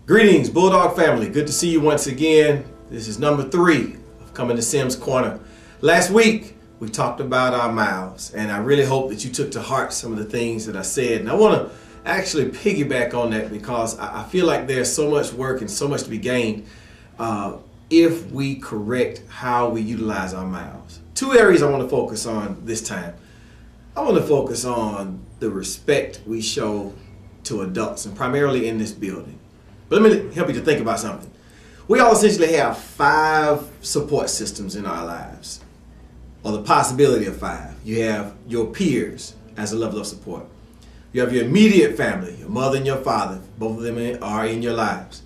Greetings, Bulldog family. Good to see you once again. This is number 3 of Coming to Sims Corner. Last week, we talked about our mouths, and I really hope that you took to heart some of the things that I said. And I want to actually piggyback on that because I feel like there's so much work and so much to be gained if we correct how we utilize our mouths. 2 areas I want to focus on this time. I want to focus on the respect we show to adults, and primarily in this building. But let me help you to think about something. We all essentially have 5 support systems in our lives, or the possibility of 5. You have your peers as a level of support. You have your immediate family, your mother and your father. Both of them are in your lives.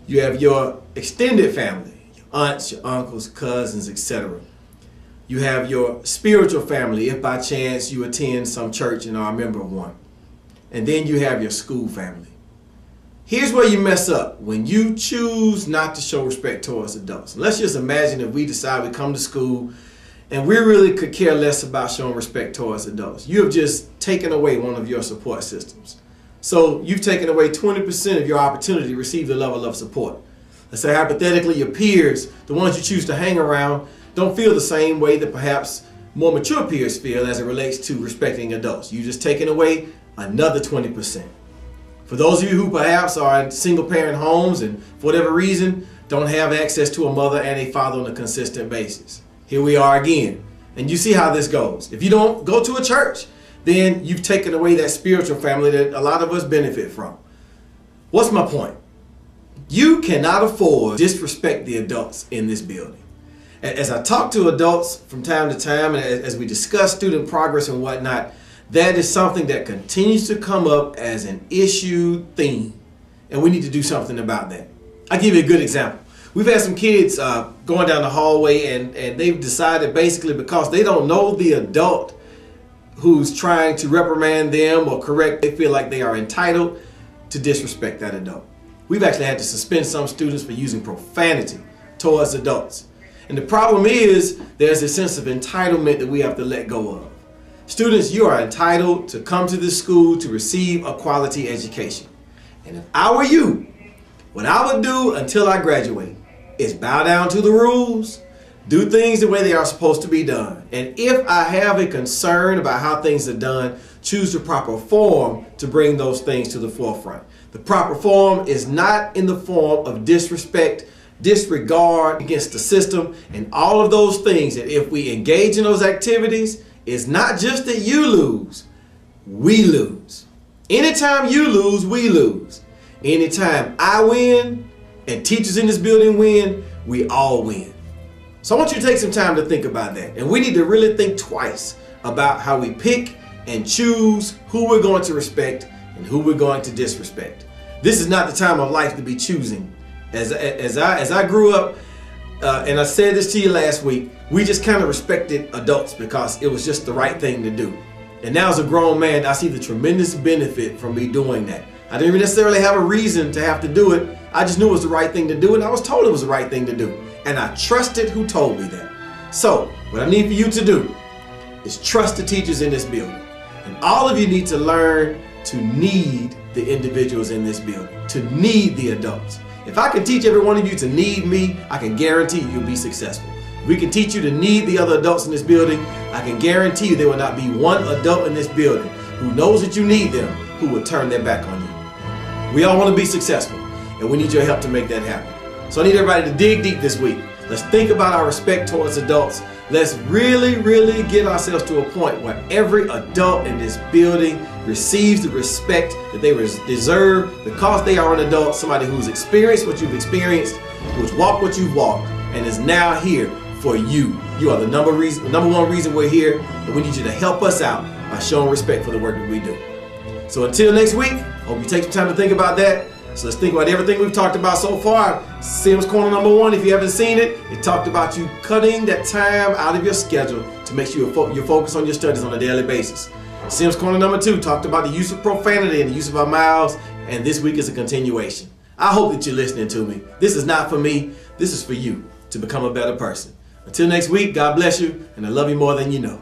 You have your extended family, your aunts, your uncles, cousins, etc. You have your spiritual family, if by chance you attend some church and are a member of one. And then you have your school family. Here's where you mess up when you choose not to show respect towards adults. Let's just imagine if we decide we come to school and we really could care less about showing respect towards adults. You have just taken away one of your support systems. So you've taken away 20% of your opportunity to receive the level of support. Let's say hypothetically your peers, the ones you choose to hang around, don't feel the same way that perhaps more mature peers feel as it relates to respecting adults. You've just taken away another 20%. For those of you who perhaps are in single parent homes and for whatever reason don't have access to a mother and a father on a consistent basis. Here we are again. And you see how this goes. If you don't go to a church, then you've taken away that spiritual family that a lot of us benefit from. What's my point? You cannot afford to disrespect the adults in this building. As I talk to adults from time to time, and as we discuss student progress and whatnot, that is something that continues to come up as an issue theme, and we need to do something about that. I'll give you a good example. We've had some kids going down the hallway, and they've decided basically because they don't know the adult who's trying to reprimand them or correct, they feel like they are entitled to disrespect that adult. We've actually had to suspend some students for using profanity towards adults. And the problem is there's a sense of entitlement that we have to let go of. Students, you are entitled to come to this school to receive a quality education. And if I were you, what I would do until I graduate is bow down to the rules, do things the way they are supposed to be done. And if I have a concern about how things are done, choose the proper form to bring those things to the forefront. The proper form is not in the form of disrespect, disregard against the system, and all of those things that if we engage in those activities, it's not just that you lose, we lose. Anytime you lose, we lose. Anytime I win and teachers in this building win, we all win. So I want you to take some time to think about that. And we need to really think twice about how we pick and choose who we're going to respect and who we're going to disrespect. This is not the time of life to be choosing. As I grew up, and I said this to you last week, we just kind of respected adults because it was just the right thing to do. And now as a grown man, I see the tremendous benefit from me doing that. I didn't even necessarily have a reason to have to do it. I just knew it was the right thing to do, and I was told it was the right thing to do. And I trusted who told me that. So what I need for you to do is trust the teachers in this building. And all of you need to learn to need the individuals in this building, to need the adults. If I can teach every one of you to need me, I can guarantee you'll be successful. If we can teach you to need the other adults in this building, I can guarantee you there will not be one adult in this building who knows that you need them who will turn their back on you. We all want to be successful, and we need your help to make that happen. So I need everybody to dig deep this week. Let's think about our respect towards adults. Let's really get ourselves to a point where every adult in this building receives the respect that they deserve because they are an adult, somebody who's experienced what you've experienced, who's walked what you've walked, and is now here for you. You are the number one reason we're here, and we need you to help us out by showing respect for the work that we do. So until next week, hope you take some time to think about that. So let's think about everything we've talked about so far. Sims Corner number 1, if you haven't seen it, it talked about you cutting that time out of your schedule to make sure you focus on your studies on a daily basis. Sims Corner number 2 talked about the use of profanity and the use of our mouths, and this week is a continuation. I hope that you're listening to me. This is not for me. This is for you to become a better person. Until next week, God bless you, and I love you more than you know.